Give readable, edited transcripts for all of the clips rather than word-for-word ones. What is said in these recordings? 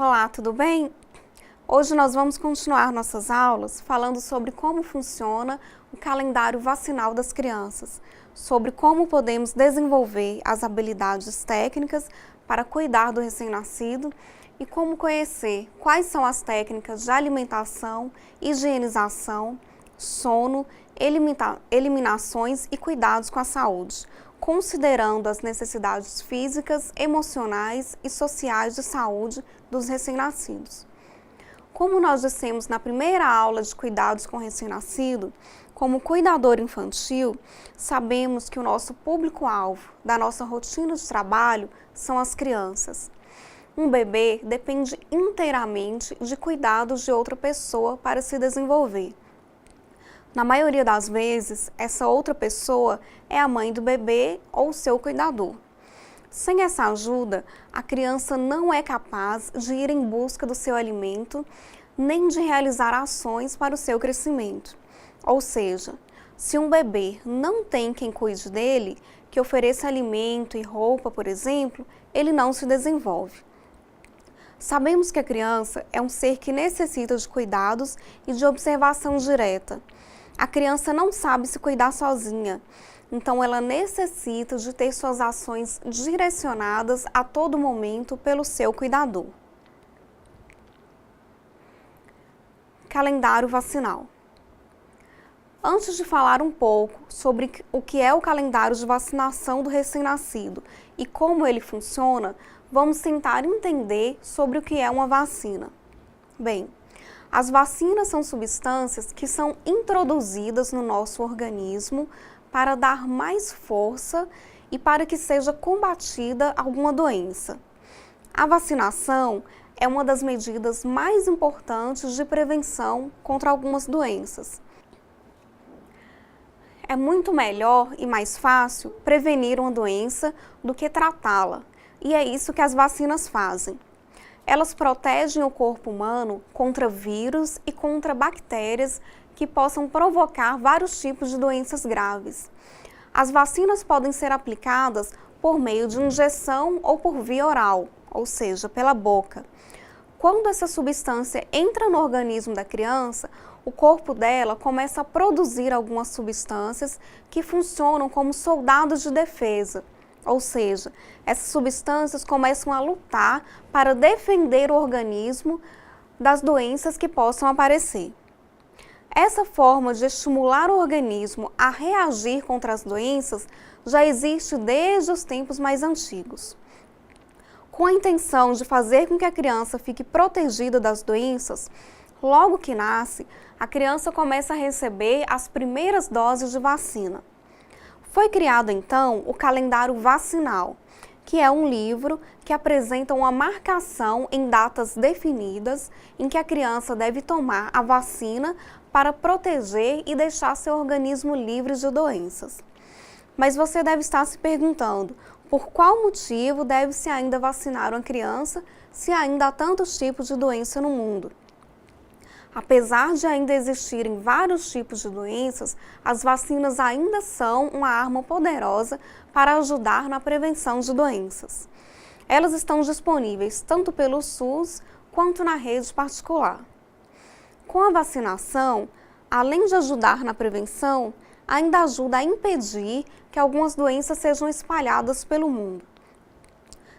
Olá, tudo bem? Hoje nós vamos continuar nossas aulas falando sobre como funciona o calendário vacinal das crianças, sobre como podemos desenvolver as habilidades técnicas para cuidar do recém-nascido e como conhecer quais são as técnicas de alimentação, higienização, sono, eliminações e cuidados com a saúde, considerando as necessidades físicas, emocionais e sociais de saúde dos recém-nascidos. Como nós dissemos na primeira aula de cuidados com recém-nascido, como cuidador infantil, sabemos que o nosso público-alvo da nossa rotina de trabalho são as crianças. Um bebê depende inteiramente de cuidados de outra pessoa para se desenvolver. Na maioria das vezes, essa outra pessoa é a mãe do bebê ou seu cuidador. Sem essa ajuda, a criança não é capaz de ir em busca do seu alimento, nem de realizar ações para o seu crescimento. Ou seja, se um bebê não tem quem cuide dele, que ofereça alimento e roupa, por exemplo, ele não se desenvolve. Sabemos que a criança é um ser que necessita de cuidados e de observação direta. A criança não sabe se cuidar sozinha, então ela necessita de ter suas ações direcionadas a todo momento pelo seu cuidador. Calendário vacinal. Antes de falar um pouco sobre o que é o calendário de vacinação do recém-nascido e como ele funciona, vamos tentar entender sobre o que é uma vacina. Bem, as vacinas são substâncias que são introduzidas no nosso organismo para dar mais força e para que seja combatida alguma doença. A vacinação é uma das medidas mais importantes de prevenção contra algumas doenças. É muito melhor e mais fácil prevenir uma doença do que tratá-la, e é isso que as vacinas fazem. Elas protegem o corpo humano contra vírus e contra bactérias que possam provocar vários tipos de doenças graves. As vacinas podem ser aplicadas por meio de injeção ou por via oral, ou seja, pela boca. Quando essa substância entra no organismo da criança, o corpo dela começa a produzir algumas substâncias que funcionam como soldados de defesa. Ou seja, essas substâncias começam a lutar para defender o organismo das doenças que possam aparecer. Essa forma de estimular o organismo a reagir contra as doenças já existe desde os tempos mais antigos. Com a intenção de fazer com que a criança fique protegida das doenças, logo que nasce, a criança começa a receber as primeiras doses de vacina. Foi criado então o calendário vacinal, que é um livro que apresenta uma marcação em datas definidas em que a criança deve tomar a vacina para proteger e deixar seu organismo livre de doenças. Mas você deve estar se perguntando, por qual motivo deve-se ainda vacinar uma criança se ainda há tantos tipos de doença no mundo? Apesar de ainda existirem vários tipos de doenças, as vacinas ainda são uma arma poderosa para ajudar na prevenção de doenças. Elas estão disponíveis tanto pelo SUS quanto na rede particular. Com a vacinação, além de ajudar na prevenção, ainda ajuda a impedir que algumas doenças sejam espalhadas pelo mundo.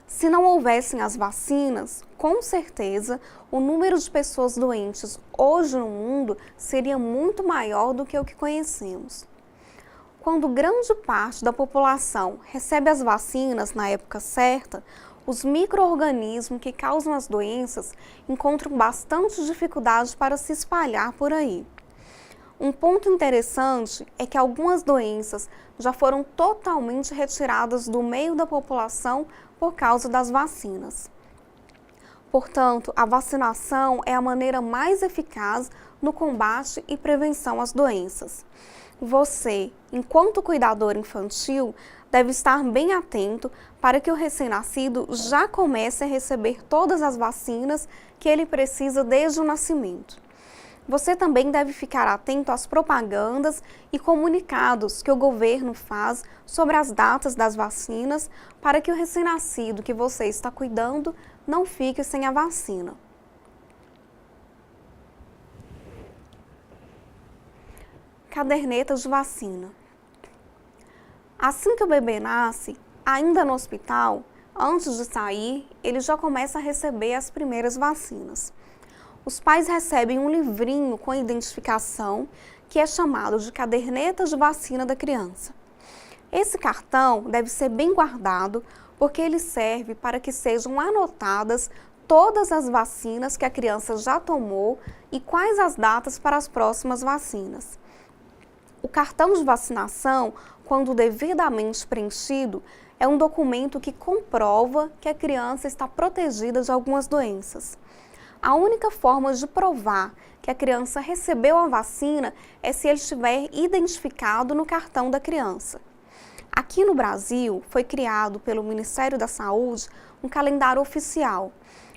Se não houvessem as vacinas, com certeza o número de pessoas doentes hoje no mundo seria muito maior do que o que conhecemos. Quando grande parte da população recebe as vacinas na época certa, os micro-organismos que causam as doenças encontram bastante dificuldade para se espalhar por aí. Um ponto interessante é que algumas doenças já foram totalmente retiradas do meio da população por causa das vacinas. Portanto, a vacinação é a maneira mais eficaz no combate e prevenção às doenças. Você, enquanto cuidador infantil, deve estar bem atento para que o recém-nascido já comece a receber todas as vacinas que ele precisa desde o nascimento. Você também deve ficar atento às propagandas e comunicados que o governo faz sobre as datas das vacinas para que o recém-nascido que você está cuidando não fique sem a vacina. Caderneta de vacina. Assim que o bebê nasce, ainda no hospital, antes de sair, ele já começa a receber as primeiras vacinas. Os pais recebem um livrinho com identificação que é chamado de caderneta de vacina da criança. Esse cartão deve ser bem guardado porque ele serve para que sejam anotadas todas as vacinas que a criança já tomou e quais as datas para as próximas vacinas. O cartão de vacinação, quando devidamente preenchido, é um documento que comprova que a criança está protegida de algumas doenças. A única forma de provar que a criança recebeu a vacina é se ele estiver identificado no cartão da criança. Aqui no Brasil, foi criado pelo Ministério da Saúde um calendário oficial,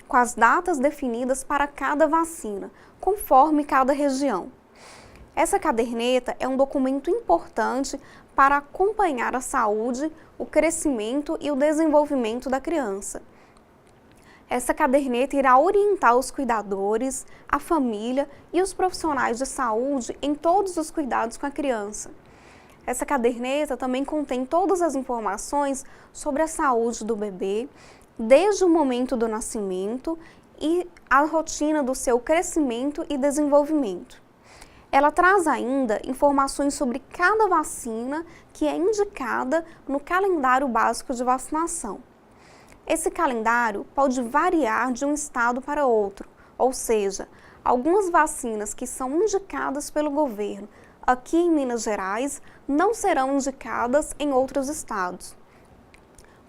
com as datas definidas para cada vacina, conforme cada região. Essa caderneta é um documento importante para acompanhar a saúde, o crescimento e o desenvolvimento da criança. Essa caderneta irá orientar os cuidadores, a família e os profissionais de saúde em todos os cuidados com a criança. Essa caderneta também contém todas as informações sobre a saúde do bebê, desde o momento do nascimento e a rotina do seu crescimento e desenvolvimento. Ela traz ainda informações sobre cada vacina que é indicada no calendário básico de vacinação. Esse calendário pode variar de um estado para outro, ou seja, algumas vacinas que são indicadas pelo governo aqui em Minas Gerais não serão indicadas em outros estados.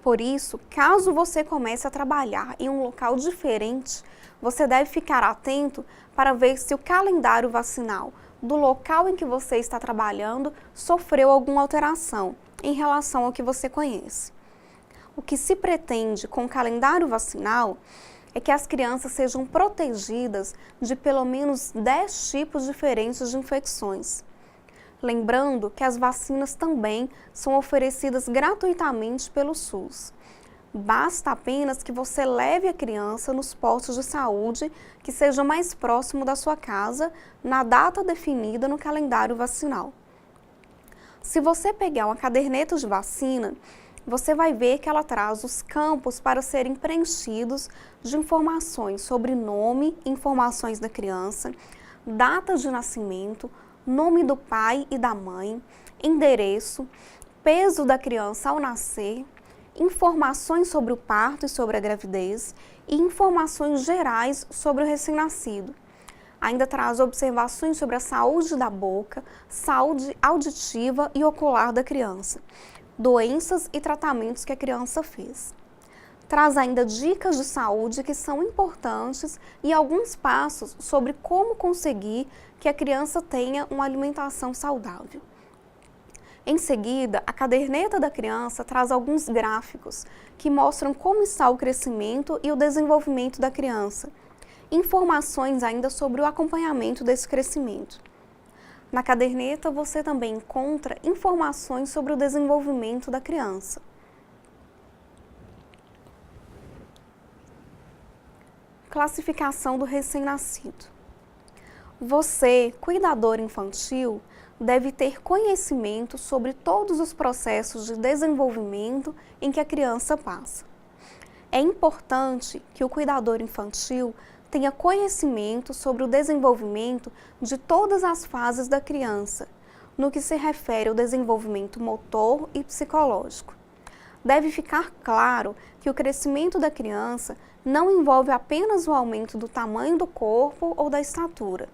Por isso, caso você comece a trabalhar em um local diferente, você deve ficar atento para ver se o calendário vacinal do local em que você está trabalhando sofreu alguma alteração em relação ao que você conhece. O que se pretende com o calendário vacinal é que as crianças sejam protegidas de pelo menos 10 tipos diferentes de infecções. Lembrando que as vacinas também são oferecidas gratuitamente pelo SUS. Basta apenas que você leve a criança nos postos de saúde que sejam mais próximo da sua casa, na data definida no calendário vacinal. Se você pegar uma caderneta de vacina, você vai ver que ela traz os campos para serem preenchidos de informações sobre nome, informações da criança, data de nascimento, nome do pai e da mãe, endereço, peso da criança ao nascer, informações sobre o parto e sobre a gravidez e informações gerais sobre o recém-nascido. Ainda traz observações sobre a saúde da boca, saúde auditiva e ocular da criança, doenças e tratamentos que a criança fez. Traz ainda dicas de saúde que são importantes e alguns passos sobre como conseguir que a criança tenha uma alimentação saudável. Em seguida, a caderneta da criança traz alguns gráficos que mostram como está o crescimento e o desenvolvimento da criança. Informações ainda sobre o acompanhamento desse crescimento. Na caderneta, você também encontra informações sobre o desenvolvimento da criança. Classificação do recém-nascido. Você, cuidador infantil, deve ter conhecimento sobre todos os processos de desenvolvimento em que a criança passa. É importante que o cuidador infantil tenha conhecimento sobre o desenvolvimento de todas as fases da criança, no que se refere ao desenvolvimento motor e psicológico. Deve ficar claro que o crescimento da criança não envolve apenas o aumento do tamanho do corpo ou da estatura.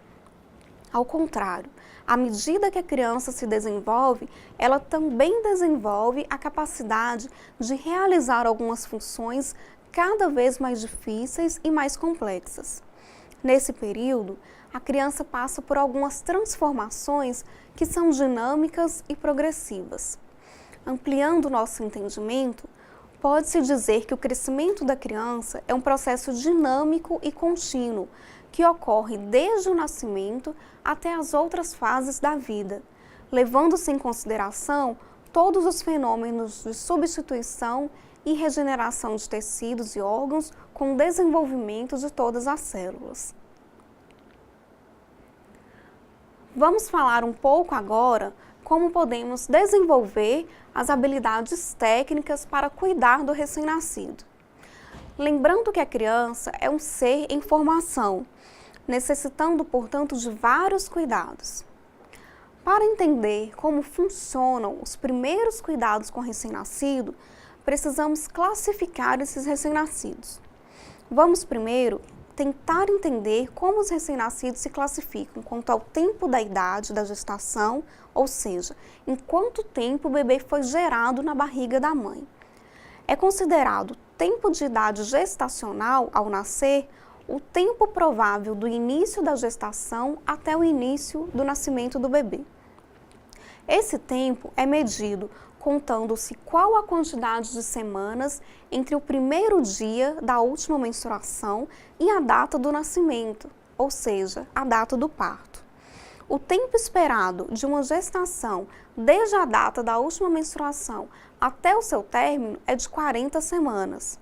Ao contrário, à medida que a criança se desenvolve, ela também desenvolve a capacidade de realizar algumas funções cada vez mais difíceis e mais complexas. Nesse período, a criança passa por algumas transformações que são dinâmicas e progressivas. Ampliando nosso entendimento, Pode-se dizer que o crescimento da criança é um processo dinâmico e contínuo, que ocorre desde o nascimento até as outras fases da vida, levando-se em consideração todos os fenômenos de substituição e regeneração de tecidos e órgãos com o desenvolvimento de todas as células. Vamos falar um pouco agora como podemos desenvolver as habilidades técnicas para cuidar do recém-nascido. Lembrando que a criança é um ser em formação, necessitando, portanto, de vários cuidados. Para entender como funcionam os primeiros cuidados com o recém-nascido, precisamos classificar esses recém-nascidos. Vamos primeiro tentar entender como os recém-nascidos se classificam quanto ao tempo da idade da gestação, ou seja, em quanto tempo o bebê foi gerado na barriga da mãe. É considerado tempo de idade gestacional ao nascer o tempo provável do início da gestação até o início do nascimento do bebê. Esse tempo é medido contando-se qual a quantidade de semanas entre o primeiro dia da última menstruação e a data do nascimento, ou seja, a data do parto. O tempo esperado de uma gestação desde a data da última menstruação até o seu término é de 40 semanas.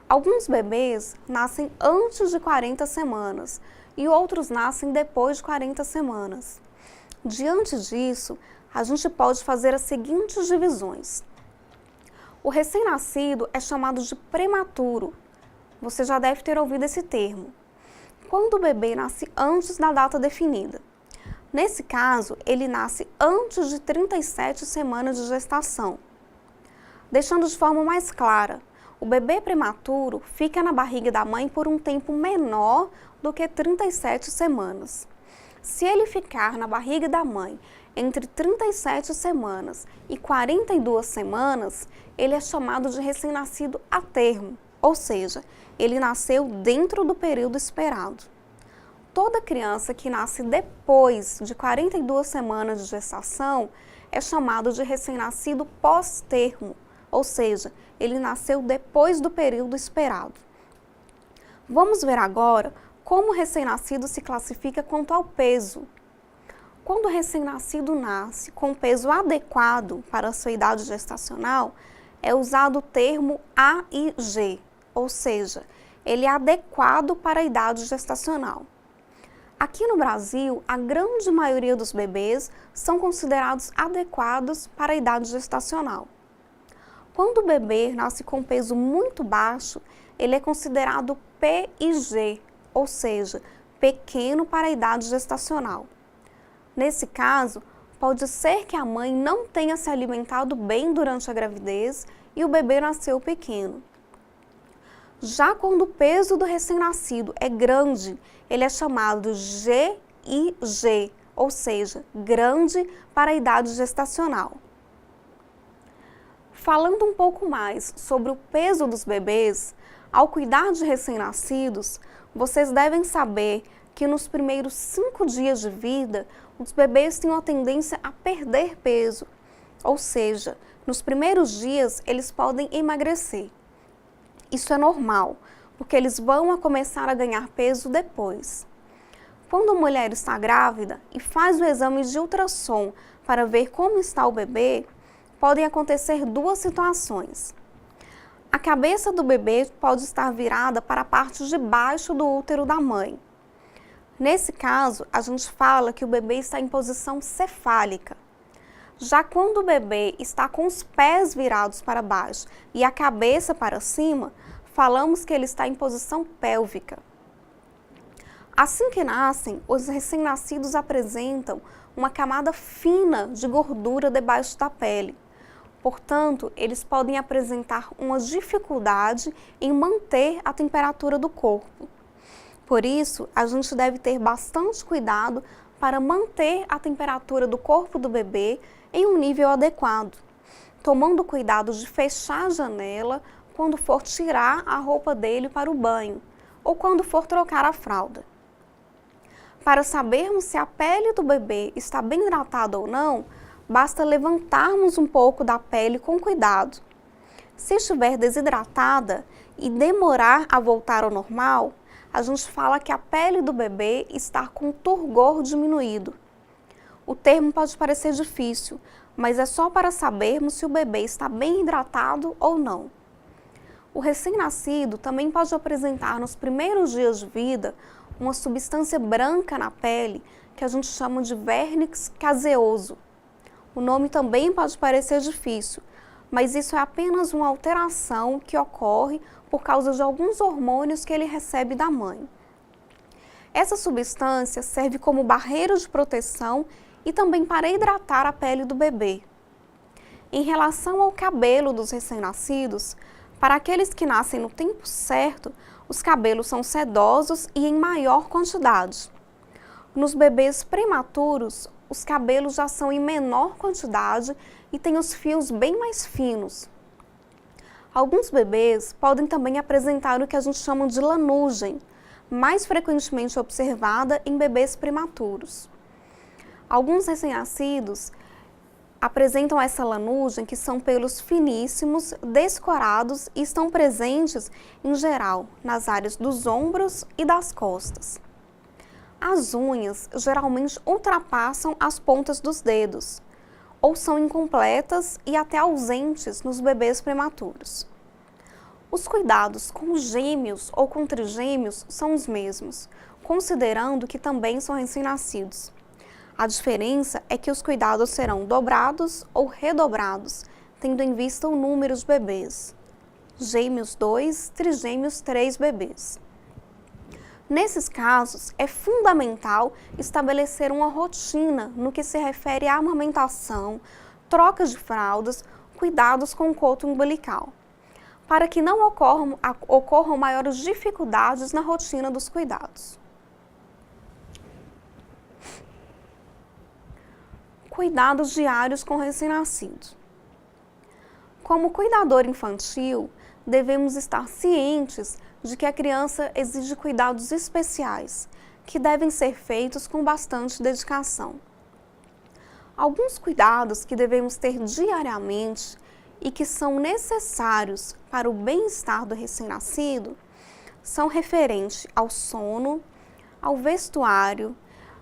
Alguns bebês nascem antes de 40 semanas e outros nascem depois de 40 semanas. Diante disso, a gente pode fazer as seguintes divisões. O recém-nascido é chamado de prematuro. Você já deve ter ouvido esse termo. Quando o bebê nasce antes da data definida. Nesse caso, ele nasce antes de 37 semanas de gestação. Deixando de forma mais clara, o bebê prematuro fica na barriga da mãe por um tempo menor do que 37 semanas. Se ele ficar na barriga da mãe entre 37 semanas e 42 semanas, ele é chamado de recém-nascido a termo, ou seja, ele nasceu dentro do período esperado. Toda criança que nasce depois de 42 semanas de gestação é chamado de recém-nascido pós-termo, ou seja, ele nasceu depois do período esperado. Vamos ver agora como o recém-nascido se classifica quanto ao peso. Quando o recém-nascido nasce com peso adequado para a sua idade gestacional, é usado o termo AIG, ou seja, ele é adequado para a idade gestacional. Aqui no Brasil, a grande maioria dos bebês são considerados adequados para a idade gestacional. Quando o bebê nasce com peso muito baixo, ele é considerado PIG, ou seja, pequeno para a idade gestacional. Nesse caso, pode ser que a mãe não tenha se alimentado bem durante a gravidez e o bebê nasceu pequeno. Já quando o peso do recém-nascido é grande, ele é chamado GIG, ou seja, grande para a idade gestacional. Falando um pouco mais sobre o peso dos bebês, ao cuidar de recém-nascidos, vocês devem saber que nos primeiros 5 dias de vida, os bebês têm uma tendência a perder peso, ou seja, nos primeiros dias eles podem emagrecer. Isso é normal, porque eles vão começar a ganhar peso depois. Quando a mulher está grávida e faz o exame de ultrassom para ver como está o bebê, podem acontecer 2 situações. A cabeça do bebê pode estar virada para a parte de baixo do útero da mãe. Nesse caso, a gente fala que o bebê está em posição cefálica. Já quando o bebê está com os pés virados para baixo e a cabeça para cima, falamos que ele está em posição pélvica. Assim que nascem, os recém-nascidos apresentam uma camada fina de gordura debaixo da pele. Portanto, eles podem apresentar uma dificuldade em manter a temperatura do corpo. Por isso, a gente deve ter bastante cuidado para manter a temperatura do corpo do bebê em um nível adequado, tomando cuidado de fechar a janela quando for tirar a roupa dele para o banho ou quando for trocar a fralda. Para sabermos se a pele do bebê está bem hidratada ou não, basta levantarmos um pouco da pele com cuidado. Se estiver desidratada e demorar a voltar ao normal, a gente fala que a pele do bebê está com turgor diminuído. O termo pode parecer difícil, mas é só para sabermos se o bebê está bem hidratado ou não. O recém-nascido também pode apresentar nos primeiros dias de vida uma substância branca na pele que a gente chama de vernix caseoso. O nome também pode parecer difícil, mas isso é apenas uma alteração que ocorre por causa de alguns hormônios que ele recebe da mãe. Essa substância serve como barreira de proteção e também para hidratar a pele do bebê. Em relação ao cabelo dos recém-nascidos, para aqueles que nascem no tempo certo, os cabelos são sedosos e em maior quantidade. Nos bebês prematuros, os cabelos já são em menor quantidade e têm os fios bem mais finos. Alguns bebês podem também apresentar o que a gente chama de lanugem, mais frequentemente observada em bebês prematuros. Alguns recém-nascidos apresentam essa lanugem, que são pelos finíssimos, descorados e estão presentes, em geral, nas áreas dos ombros e das costas. As unhas geralmente ultrapassam as pontas dos dedos, ou são incompletas e até ausentes nos bebês prematuros. Os cuidados com gêmeos ou com trigêmeos são os mesmos, considerando que também são recém-nascidos. A diferença é que os cuidados serão dobrados ou redobrados, tendo em vista o número de bebês. Gêmeos 2, trigêmeos 3 bebês. Nesses casos, é fundamental estabelecer uma rotina no que se refere à amamentação, troca de fraldas, cuidados com o coto umbilical, para que não ocorram maiores dificuldades na rotina dos cuidados. Cuidados diários com recém-nascidos. Como cuidador infantil, devemos estar cientes de que a criança exige cuidados especiais, que devem ser feitos com bastante dedicação. Alguns cuidados que devemos ter diariamente e que são necessários para o bem-estar do recém-nascido são referentes ao sono, ao vestuário,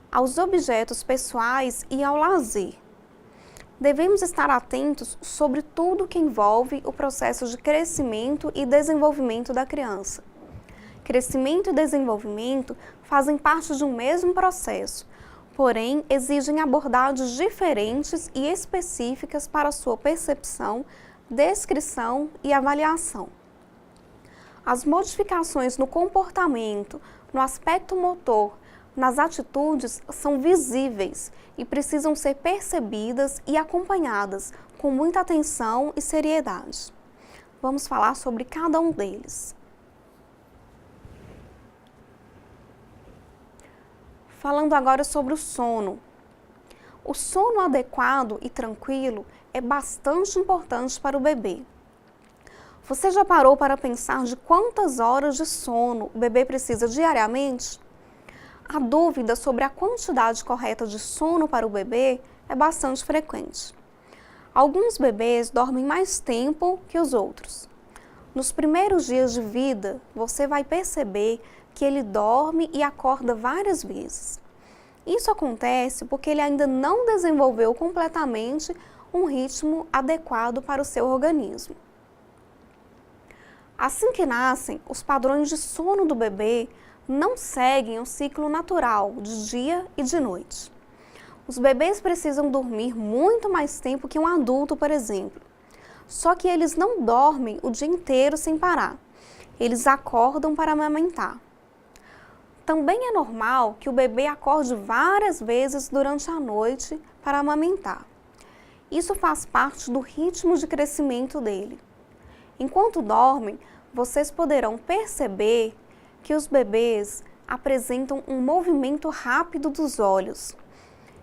aos objetos pessoais e ao lazer. Devemos estar atentos sobre tudo que envolve o processo de crescimento e desenvolvimento da criança. Crescimento e desenvolvimento fazem parte de um mesmo processo, porém exigem abordagens diferentes e específicas para sua percepção, descrição e avaliação. As modificações no comportamento, no aspecto motor, nas atitudes são visíveis e precisam ser percebidas e acompanhadas com muita atenção e seriedade. Vamos falar sobre cada um deles. Falando agora sobre o sono. O sono adequado e tranquilo é bastante importante para o bebê. Você já parou para pensar de quantas horas de sono o bebê precisa diariamente? A dúvida sobre a quantidade correta de sono para o bebê é bastante frequente. Alguns bebês dormem mais tempo que os outros. Nos primeiros dias de vida, você vai perceber que ele dorme e acorda várias vezes. Isso acontece porque ele ainda não desenvolveu completamente um ritmo adequado para o seu organismo. Assim que nascem, os padrões de sono do bebê não seguem o ciclo natural de dia e de noite. Os bebês precisam dormir muito mais tempo que um adulto, por exemplo. Só que eles não dormem o dia inteiro sem parar. Eles acordam para amamentar. Também é normal que o bebê acorde várias vezes durante a noite para amamentar. Isso faz parte do ritmo de crescimento dele. Enquanto dormem, vocês poderão perceber que os bebês apresentam um movimento rápido dos olhos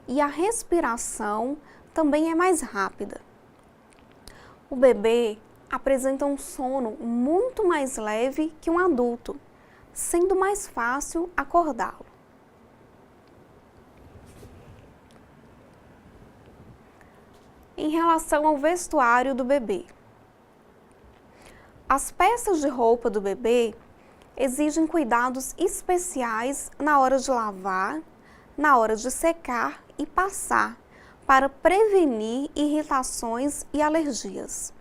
e a respiração também é mais rápida. O bebê apresenta um sono muito mais leve que um adulto, sendo mais fácil acordá-lo. Em relação ao vestuário do bebê. As peças de roupa do bebê exigem cuidados especiais na hora de lavar, na hora de secar e passar, para prevenir irritações e alergias.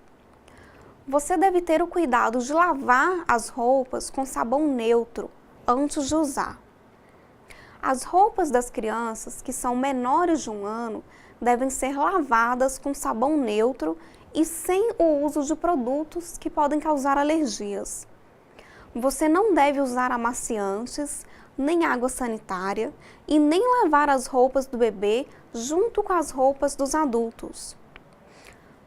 Você deve ter o cuidado de lavar as roupas com sabão neutro antes de usar. As roupas das crianças que são menores de 1 ano devem ser lavadas com sabão neutro e sem o uso de produtos que podem causar alergias. Você não deve usar amaciantes, nem água sanitária e nem lavar as roupas do bebê junto com as roupas dos adultos.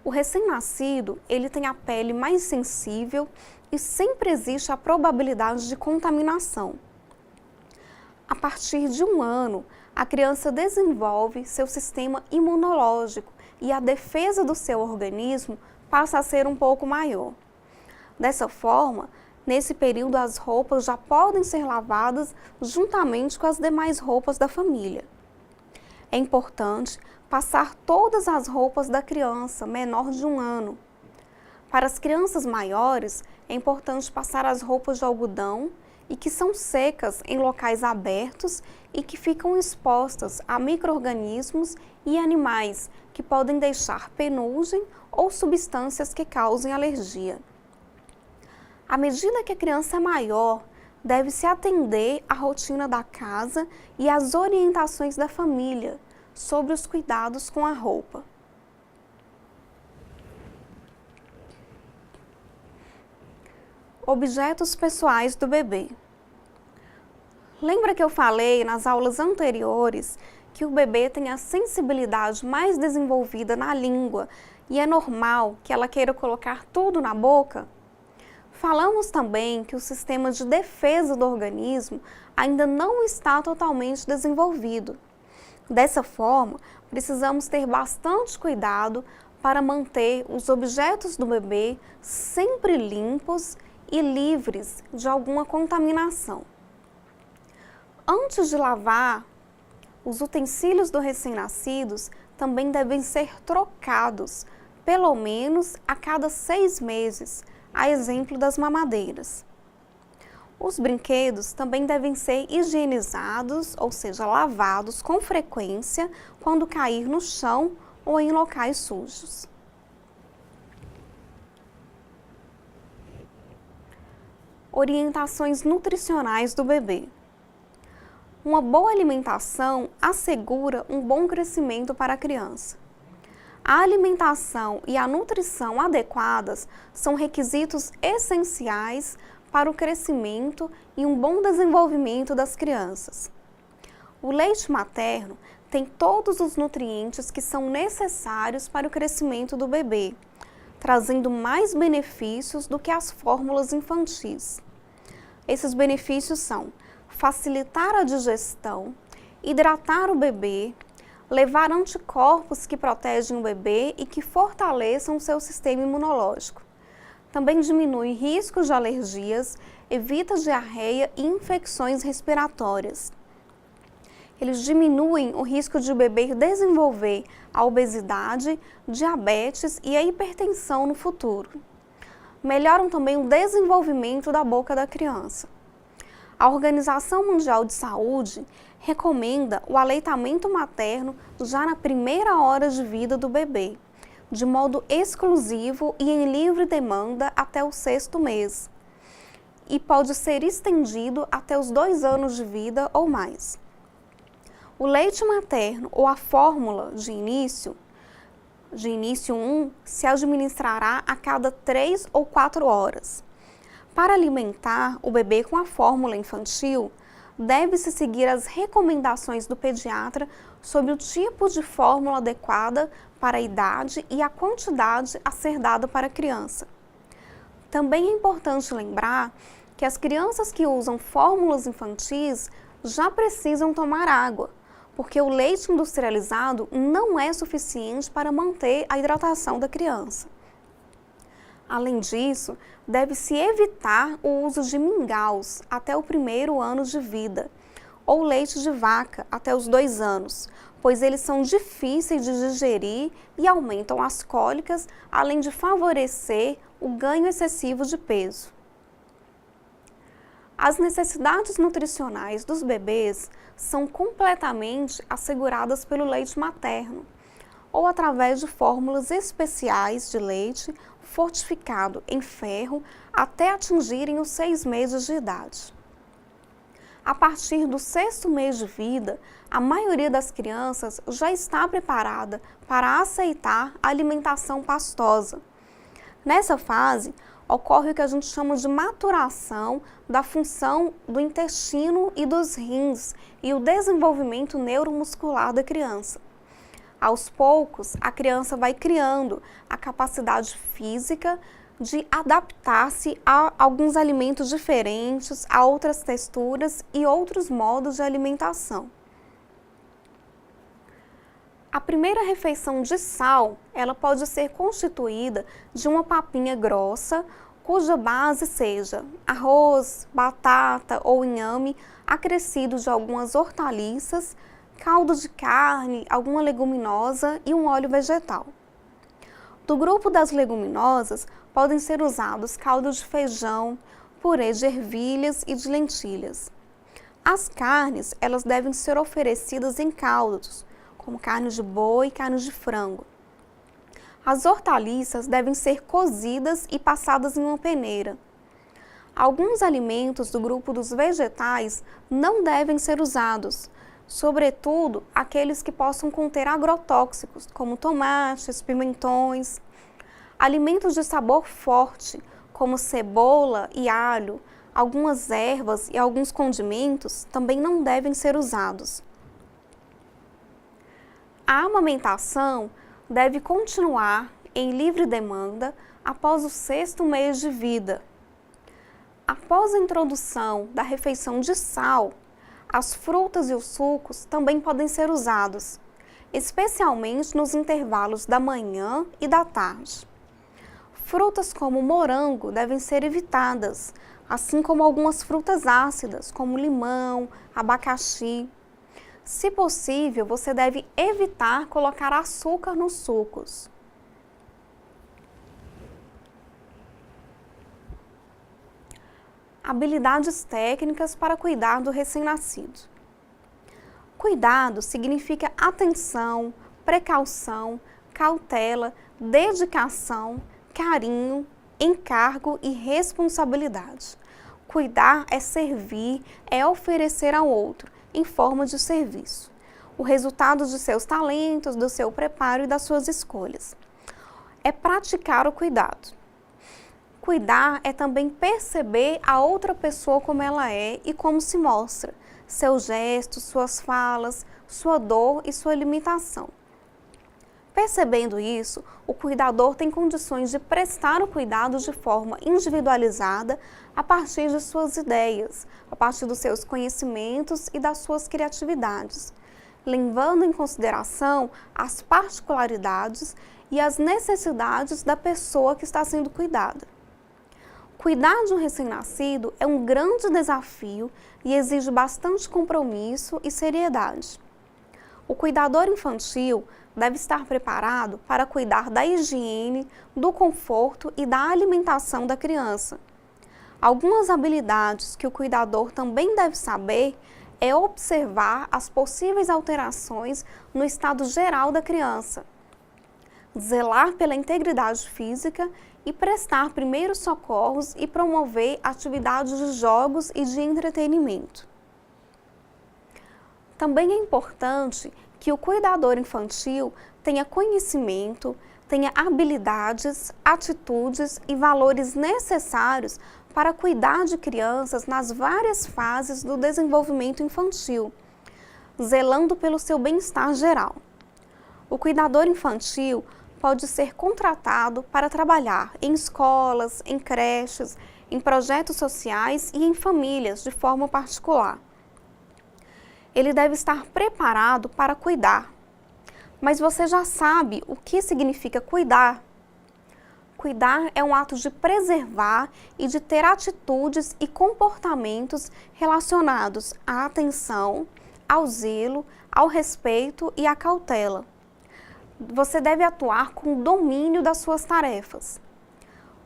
O recém-nascido, ele tem a pele mais sensível e sempre existe a probabilidade de contaminação. A partir de 1 ano, a criança desenvolve seu sistema imunológico e a defesa do seu organismo passa a ser um pouco maior. Dessa forma, nesse período as roupas já podem ser lavadas juntamente com as demais roupas da família. É importante passar todas as roupas da criança menor de 1 ano. Para as crianças maiores, é importante passar as roupas de algodão e que são secas em locais abertos e que ficam expostas a micro-organismos e animais que podem deixar penugem ou substâncias que causem alergia. À medida que a criança é maior, deve-se atender à rotina da casa e às orientações da família sobre os cuidados com a roupa. Objetos pessoais do bebê. Lembra que eu falei nas aulas anteriores que o bebê tem a sensibilidade mais desenvolvida na língua e é normal que ela queira colocar tudo na boca? Falamos também que o sistema de defesa do organismo ainda não está totalmente desenvolvido. Dessa forma, precisamos ter bastante cuidado para manter os objetos do bebê sempre limpos e livres de alguma contaminação. Antes de lavar, os utensílios do recém-nascidos também devem ser trocados, pelo menos a cada 6 meses, a exemplo das mamadeiras. Os brinquedos também devem ser higienizados, ou seja, lavados com frequência quando cair no chão ou em locais sujos. Orientações nutricionais do bebê. Uma boa alimentação assegura um bom crescimento para a criança. A alimentação e a nutrição adequadas são requisitos essenciais para o crescimento e um bom desenvolvimento das crianças. O leite materno tem todos os nutrientes que são necessários para o crescimento do bebê, trazendo mais benefícios do que as fórmulas infantis. Esses benefícios são facilitar a digestão, hidratar o bebê, levar anticorpos que protegem o bebê e que fortaleçam o seu sistema imunológico. Também diminui riscos de alergias, evita diarreia e infecções respiratórias. Eles diminuem o risco de o bebê desenvolver a obesidade, diabetes e a hipertensão no futuro. Melhoram também o desenvolvimento da boca da criança. A Organização Mundial de Saúde recomenda o aleitamento materno já na primeira hora de vida do bebê, de modo exclusivo e em livre demanda até o 6º mês, e pode ser estendido até os 2 anos de vida ou mais. O leite materno ou a fórmula de início 1 se administrará a cada 3 ou 4 horas. Para alimentar o bebê com a fórmula infantil, deve-se seguir as recomendações do pediatra sobre o tipo de fórmula adequada para a idade e a quantidade a ser dada para a criança. Também é importante lembrar que as crianças que usam fórmulas infantis já precisam tomar água, porque o leite industrializado não é suficiente para manter a hidratação da criança. Além disso, deve-se evitar o uso de mingaus até o 1º ano de vida, ou leite de vaca até os 2 anos, pois eles são difíceis de digerir e aumentam as cólicas, além de favorecer o ganho excessivo de peso. As necessidades nutricionais dos bebês são completamente asseguradas pelo leite materno ou através de fórmulas especiais de leite fortificado em ferro até atingirem os 6 meses de idade. A partir do 6º mês de vida, a maioria das crianças já está preparada para aceitar a alimentação pastosa. Nessa fase, ocorre o que a gente chama de maturação da função do intestino e dos rins e o desenvolvimento neuromuscular da criança. Aos poucos, a criança vai criando a capacidade física de adaptar-se a alguns alimentos diferentes, a outras texturas e outros modos de alimentação. A primeira refeição de sal, ela pode ser constituída de uma papinha grossa, cuja base seja arroz, batata ou inhame, acrescido de algumas hortaliças, caldo de carne, alguma leguminosa e um óleo vegetal. Do grupo das leguminosas, podem ser usados caldo de feijão, purê de ervilhas e de lentilhas. As carnes, elas devem ser oferecidas em caldos, como carne de boi e carne de frango. As hortaliças devem ser cozidas e passadas em uma peneira. Alguns alimentos do grupo dos vegetais não devem ser usados, sobretudo aqueles que possam conter agrotóxicos, como tomates, pimentões. Alimentos de sabor forte, como cebola e alho, algumas ervas e alguns condimentos, também não devem ser usados. A amamentação deve continuar em livre demanda após o 6º mês de vida. Após a introdução da refeição de sal, as frutas e os sucos também podem ser usados, especialmente nos intervalos da manhã e da tarde. Frutas como morango devem ser evitadas, assim como algumas frutas ácidas, como limão, abacaxi. Se possível, você deve evitar colocar açúcar nos sucos. Habilidades técnicas para cuidar do recém-nascido. Cuidado significa atenção, precaução, cautela, dedicação, carinho, encargo e responsabilidade. Cuidar é servir, é oferecer ao outro, em forma de serviço. O resultado de seus talentos, do seu preparo e das suas escolhas. É praticar o cuidado. Cuidar é também perceber a outra pessoa como ela é e como se mostra, seus gestos, suas falas, sua dor e sua limitação. Percebendo isso, o cuidador tem condições de prestar o cuidado de forma individualizada a partir de suas ideias, a partir dos seus conhecimentos e das suas criatividades, levando em consideração as particularidades e as necessidades da pessoa que está sendo cuidada. Cuidar de um recém-nascido é um grande desafio e exige bastante compromisso e seriedade. O cuidador infantil deve estar preparado para cuidar da higiene, do conforto e da alimentação da criança. Algumas habilidades que o cuidador também deve saber é observar as possíveis alterações no estado geral da criança, zelar pela integridade física e prestar primeiros socorros e promover atividades de jogos e de entretenimento. Também é importante que o cuidador infantil tenha conhecimento, tenha habilidades, atitudes e valores necessários para cuidar de crianças nas várias fases do desenvolvimento infantil, zelando pelo seu bem-estar geral. O cuidador infantil pode ser contratado para trabalhar em escolas, em creches, em projetos sociais e em famílias de forma particular. Ele deve estar preparado para cuidar. Mas você já sabe o que significa cuidar? Cuidar é um ato de preservar e de ter atitudes e comportamentos relacionados à atenção, ao zelo, ao respeito e à cautela. Você deve atuar com domínio das suas tarefas.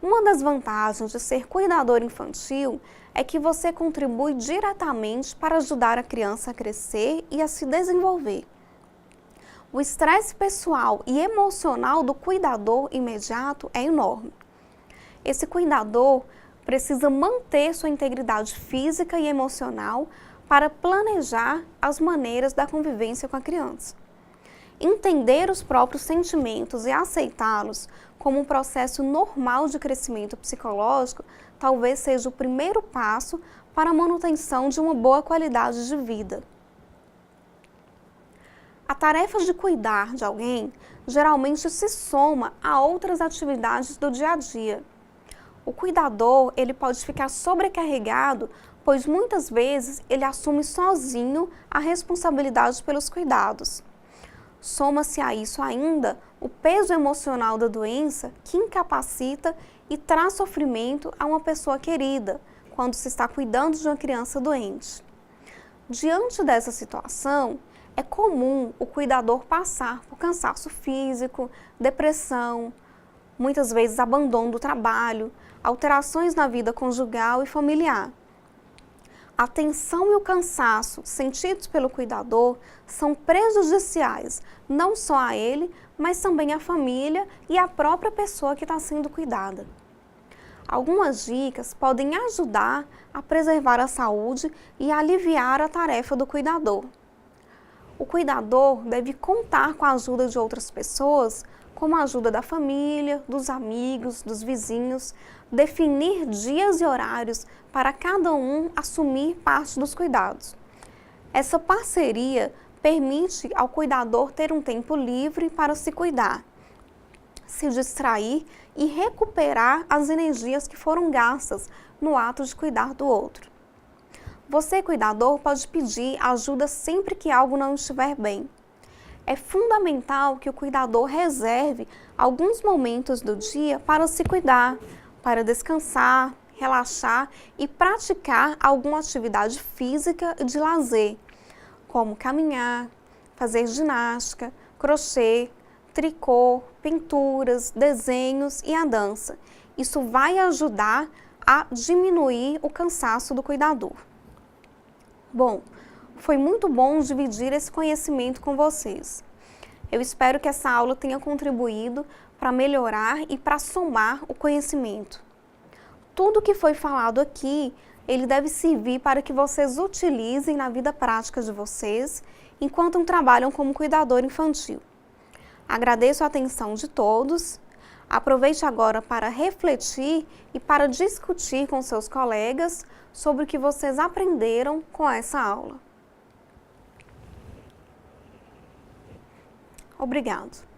Uma das vantagens de ser cuidador infantil é que você contribui diretamente para ajudar a criança a crescer e a se desenvolver. O estresse pessoal e emocional do cuidador imediato é enorme. Esse cuidador precisa manter sua integridade física e emocional para planejar as maneiras da convivência com a criança. Entender os próprios sentimentos e aceitá-los como um processo normal de crescimento psicológico talvez seja o primeiro passo para a manutenção de uma boa qualidade de vida. A tarefa de cuidar de alguém geralmente se soma a outras atividades do dia a dia. O cuidador, ele pode ficar sobrecarregado, pois muitas vezes ele assume sozinho a responsabilidade pelos cuidados. Soma-se a isso ainda o peso emocional da doença que incapacita e traz sofrimento a uma pessoa querida, quando se está cuidando de uma criança doente. Diante dessa situação, é comum o cuidador passar por cansaço físico, depressão, muitas vezes abandono do trabalho, alterações na vida conjugal e familiar. A tensão e o cansaço sentidos pelo cuidador são prejudiciais não só a ele, mas também à família e à própria pessoa que está sendo cuidada. Algumas dicas podem ajudar a preservar a saúde e aliviar a tarefa do cuidador. O cuidador deve contar com a ajuda de outras pessoas, como a ajuda da família, dos amigos, dos vizinhos, definir dias e horários para cada um assumir parte dos cuidados. Essa parceria permite ao cuidador ter um tempo livre para se cuidar, se distrair e recuperar as energias que foram gastas no ato de cuidar do outro. Você, cuidador, pode pedir ajuda sempre que algo não estiver bem. É fundamental que o cuidador reserve alguns momentos do dia para se cuidar, para descansar, relaxar e praticar alguma atividade física e de lazer, como caminhar, fazer ginástica, crochê, tricô, pinturas, desenhos e a dança. Isso vai ajudar a diminuir o cansaço do cuidador. Bom, foi muito bom dividir esse conhecimento com vocês. Eu espero que essa aula tenha contribuído para melhorar e para somar o conhecimento. Tudo que foi falado aqui, ele deve servir para que vocês utilizem na vida prática de vocês, enquanto trabalham como cuidador infantil. Agradeço a atenção de todos. Aproveite agora para refletir e para discutir com seus colegas sobre o que vocês aprenderam com essa aula. Obrigado.